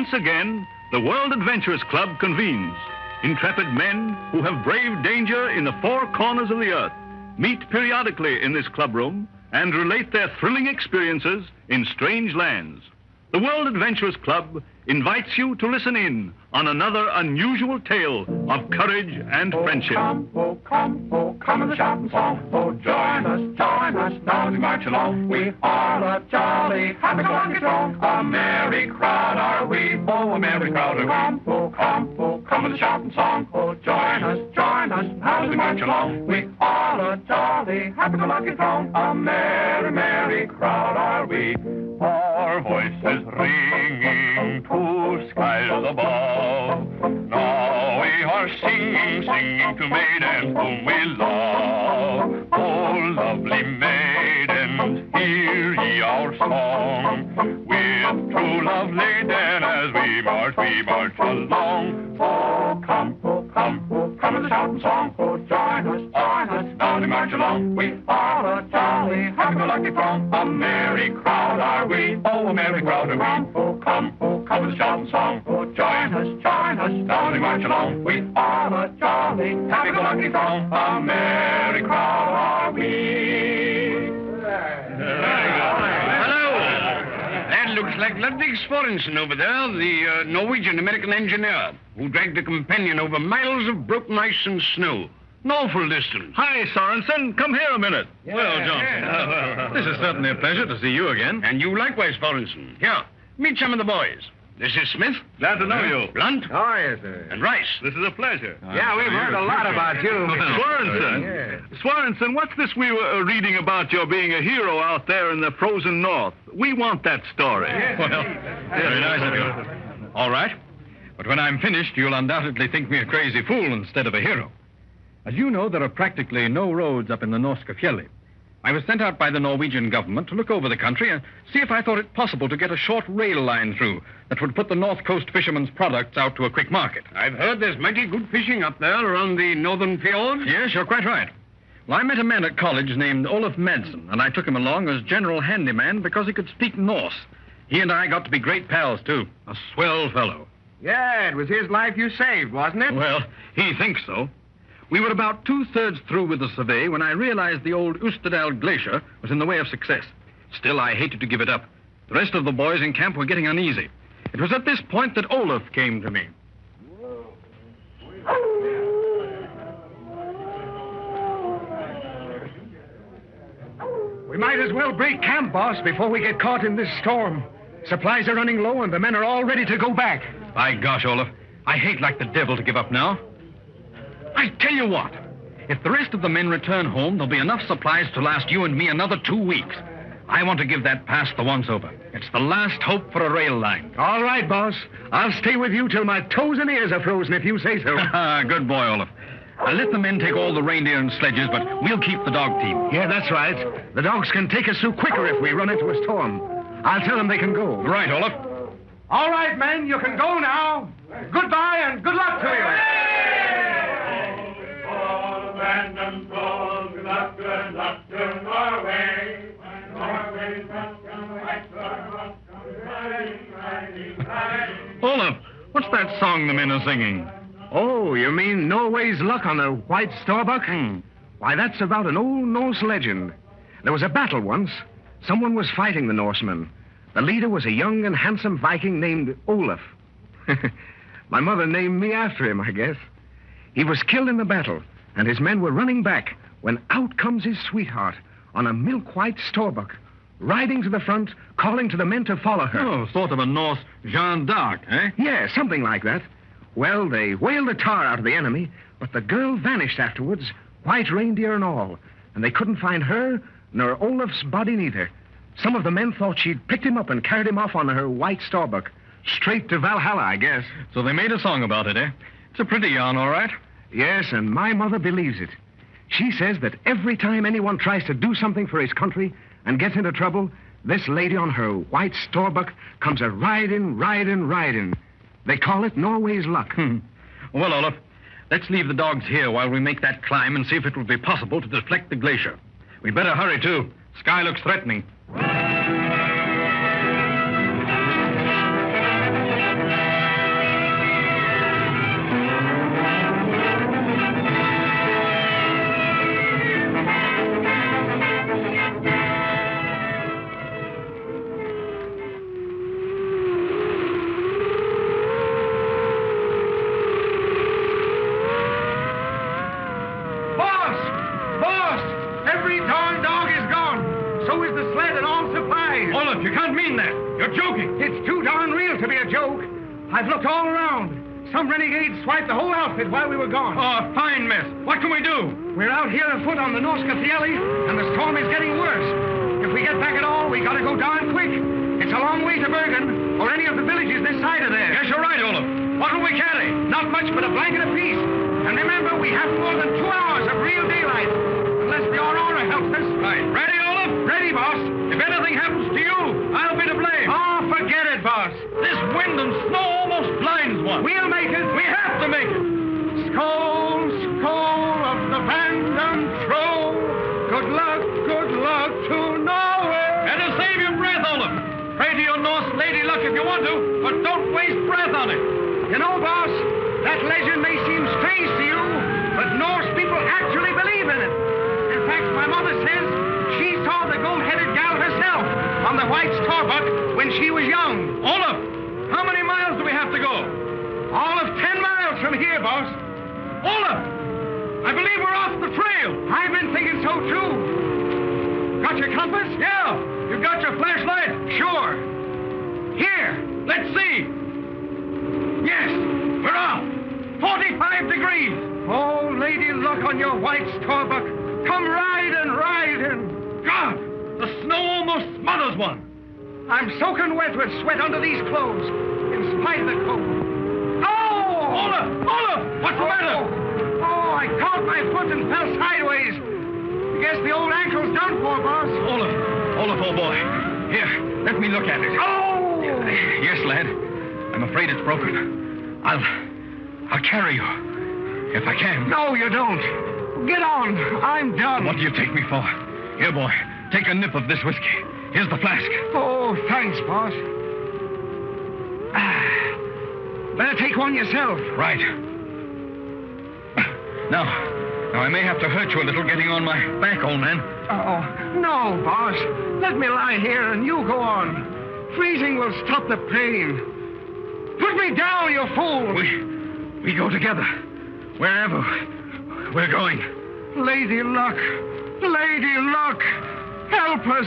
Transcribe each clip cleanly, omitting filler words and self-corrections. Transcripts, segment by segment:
Once again, the World Adventurers Club convenes. Intrepid men who have braved danger in the four corners of the earth meet periodically in this clubroom and relate their thrilling experiences in strange lands. The World Adventurers Club invites you to listen in on another unusual tale of courage and friendship. Come with a shouting song. Oh, join us, now as we march along. We are a jolly, happy-go-lucky throng. A merry crowd are we, oh, a merry crowd are we. Come with a shouting song. Oh, join us, now as we march along. We are a jolly, happy-go-lucky throng. A merry, merry crowd are we. Our voices ringing to skies above. Now we are singing to maidens whom we love. Oh, lovely maidens, hear ye our song. With true love laden as we march along. Oh, come with a shouting song. Oh, join us, now we march along. We are a jolly, happy-go-lucky throng. A merry crowd are we, oh, a merry crowd are we. Oh, come with a shouting song. Oh, join us, now we march along. We are a jolly, happy-go-lucky throng. A merry crowd are we. That looks like Ludwig Svorensen over there, the Norwegian-American engineer, who dragged a companion over miles of broken ice and snow. An awful distance. Hi, Sorensen. Come here a minute. Well, Johnson, this is certainly a pleasure to see you again. And you likewise, Svorensen. Here, meet some of the boys. This is Smith. Glad to know you. Blunt. Oh, yes, sir. And Rice. This is a pleasure. Yeah, we've heard a lot about you. Swearenson. Swearenson, what's this we were reading about your being a hero out there in the frozen north? We want that story. Well, very nice of you. All right. But when I'm finished, you'll undoubtedly think me a crazy fool instead of a hero. As you know, there are practically no roads up in the Norske Fjellet. I was sent out by the Norwegian government to look over the country and see if I thought it possible to get a short rail line through that would put the North Coast fishermen's products out to a quick market. I've heard there's mighty good fishing up there around the northern fjord. Yes, you're quite right. Well, I met a man at college named Olaf Madsen, and I took him along as general handyman because he could speak Norse. He and I got to be great pals, too. A swell fellow. Yeah, it was his life you saved, wasn't it? Well, he thinks so. We were about two-thirds through with the survey when I realized the old Ustedal Glacier was in the way of success. Still, I hated to give it up. The rest of the boys in camp were getting uneasy. It was at this point that Olaf came to me. We might as well break camp, boss, before we get caught in this storm. Supplies are running low and the men are all ready to go back. By gosh, Olaf, I hate like the devil to give up now. I tell you what, if the rest of the men return home, there'll be enough supplies to last you and me another 2 weeks. I want to give that pass the once over. It's the last hope for a rail line. All right, boss. I'll stay with you till my toes and ears are frozen, if you say so. Good boy, Olaf. I'll let the men take all the reindeer and sledges, but we'll keep the dog team. Yeah, that's right. The dogs can take us through quicker if we run into a storm. I'll tell them they can go. Right, Olaf. All right, men, you can go now. Goodbye and good luck to you. Olaf, what's that song the men are singing? Oh, you mean Norway's luck on the White Storbuck? Why, that's about an old Norse legend. There was a battle once. Someone was fighting the Norsemen. The leader was a young and handsome Viking named Olaf. My mother named me after him, I guess. He was killed in the battle, and his men were running back when out comes his sweetheart on a milk-white Storbuck, riding to the front, calling to the men to follow her. Oh, sort of a Norse Jeanne d'Arc, eh? Yeah, something like that. Well, they whaled the tar out of the enemy, but the girl vanished afterwards, white reindeer and all, and they couldn't find her nor Olaf's body neither. Some of the men thought she'd picked him up and carried him off on her white Storbuck, straight to Valhalla, I guess. So they made a song about it, eh? It's a pretty yarn, all right. Yes, and my mother believes it. She says that every time anyone tries to do something for his country and gets into trouble, this lady on her white Storbuck comes riding. They call it Norway's luck. Well, Olaf, let's leave the dogs here while we make that climb and see if it will be possible to deflect the glacier. We'd better hurry, too. Sky looks threatening. bread and all supplies. Olaf, you can't mean that. You're joking. It's too darn real to be a joke. I've looked all around. Some renegades swiped the whole outfit while we were gone. Oh, a fine mess. What can we do? We're out here afoot on the Norska Fjälli, and the storm is getting worse. If we get back at all, we gotta go darn quick. It's a long way to Bergen, or any of the villages this side of there. Yes, you're right, Olaf. What will we carry? Not much but a blanket apiece. And remember, we have more than 2 hours of real daylight. Unless the Aurora helps us. Right. Ready, Olaf? Ready, boss. If anything happens to you, I'll be to blame. Oh, forget it, boss. This wind and snow almost blinds one. We'll make it. We have to make it. Skål, skål of the band and troll. Good luck to Norway. Better save your breath, Olaf. Pray to your Norse lady luck if you want to, but don't waste breath on it. You know, boss, that legend may seem strange to you, but Norse people actually believe in it. In fact, my mother says she saw the gold-headed gal herself on the White Starbuck when she was young. Olaf, how many miles do we have to go? All of 10 miles from here, boss. Olaf, I believe we're off the trail. I've been thinking so, too. Got your compass? Yeah. You got your flashlight? Sure. Here. Let's see. Yes, we're off. 45 degrees. Oh, lady luck on your White Starbuck. Come riding. God, the snow almost smothers one. I'm soaking wet with sweat under these clothes, in spite of the cold. Oh! Olaf, what's the matter? Oh, I caught my foot and fell sideways. Guess the old ankle's done for, boss. Olaf, old boy. Here, let me look at it. Oh! Yes, lad. I'm afraid it's broken. I'll carry you, if I can. No, you don't. Get on. I'm done. What do you take me for? Here, boy, take a nip of this whiskey. Here's the flask. Oh, thanks, boss. Better take one yourself. Right. Now, I may have to hurt you a little getting on my back, old man. Oh, no, boss. Let me lie here and you go on. Freezing will stop the pain. Put me down, you fool! We go together. Wherever we're going. Lady Luck! Help us!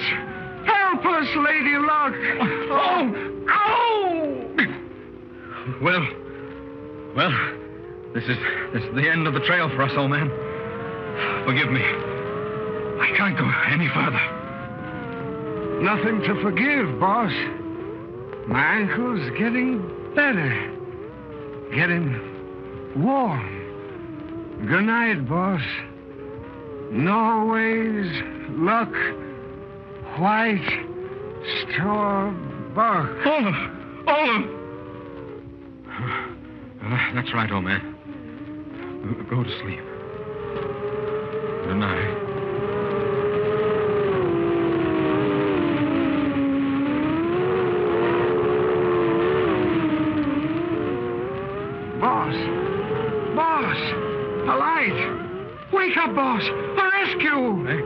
Help us, Lady Luck! Oh! Ow! Well, this is the end of the trail for us, old man. Forgive me. I can't go any further. Nothing to forgive, boss. My ankle's getting better. Getting warm. Good night, boss. Norway's Luck. White Starbuck. Olaf! That's right, old man. Go to sleep. Good night. Boss! A light! Wake up, boss! A rescue! Hey?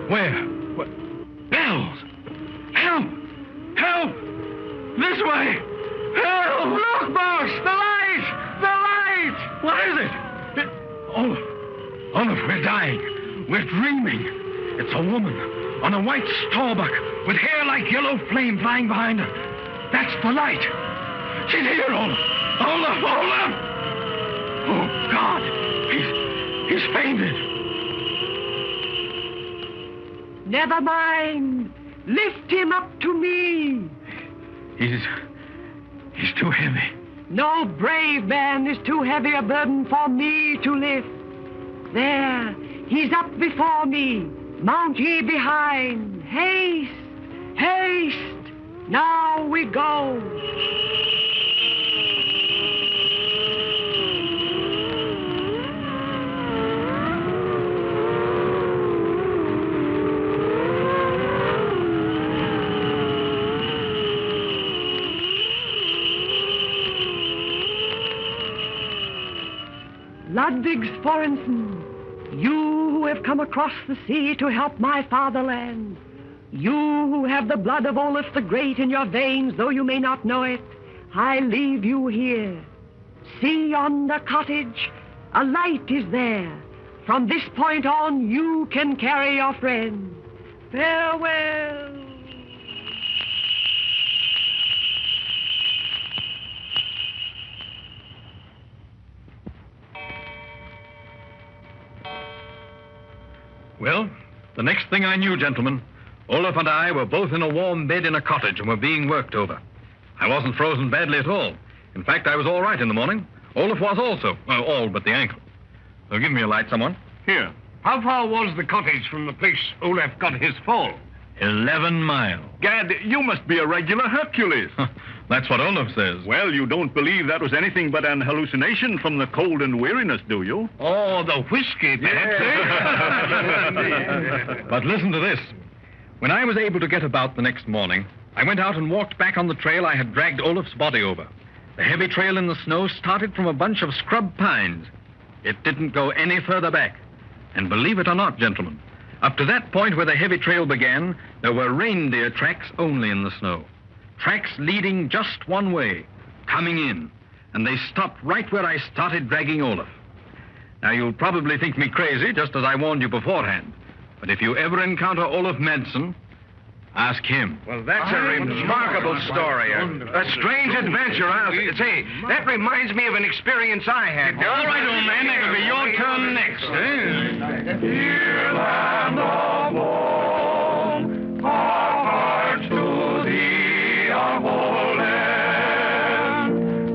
Where? What? Bells! Help! This way! Help! Look, boss! The light! What is it? Olaf, we're dying. We're dreaming. It's a woman on a white Starbuck with hair like yellow flame flying behind her. That's the light. She's here, Olaf! Oh, God! He's fainted. Never mind. Lift him up to me. He's too heavy. No brave man is too heavy a burden for me to lift. There, he's up before me. Mount ye behind. Haste! Now we go. Ludwigsforensen, you who have come across the sea to help my fatherland, you who have the blood of Olaf the Great in your veins, though you may not know it, I leave you here. See yonder cottage, a light is there. From this point on, you can carry your friend. Farewell. Well, the next thing I knew, gentlemen, Olaf and I were both in a warm bed in a cottage and were being worked over. I wasn't frozen badly at all. In fact, I was all right in the morning. Olaf was also. Well, all but the ankle. So give me a light, someone. Here. How far was the cottage from the place Olaf got his fall? 11 miles. Gad, you must be a regular Hercules. That's what Olaf says. Well, you don't believe that was anything but an hallucination from the cold and weariness, do you? Oh, the whiskey, perhaps, eh? But listen to this. When I was able to get about the next morning, I went out and walked back on the trail I had dragged Olaf's body over. The heavy trail in the snow started from a bunch of scrub pines. It didn't go any further back. And believe it or not, gentlemen, up to that point where the heavy trail began, there were reindeer tracks only in the snow. Tracks leading just one way, coming in. And they stopped right where I started dragging Olaf. Now, you'll probably think me crazy, just as I warned you beforehand. But if you ever encounter Olaf Madsen, ask him. Well, that's a remarkable story. A strange adventure, I'll say. That reminds me of an experience I had. All right, old man, it'll be your turn next, eh? Dear land of home, our hearts to thee are holding.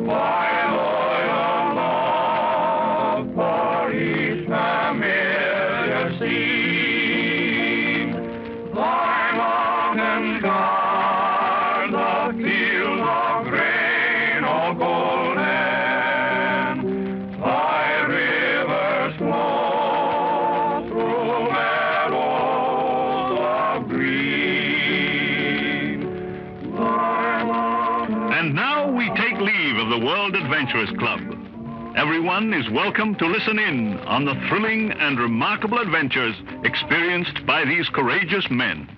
Thy loyal love for each familiar scene. Thy mountains guard the fields of grain all golden. Thy rivers flow through meadows of green. Thy mountains. And now we take leave of the World Adventurers Club. Everyone is welcome to listen in on the thrilling and remarkable adventures experienced by these courageous men.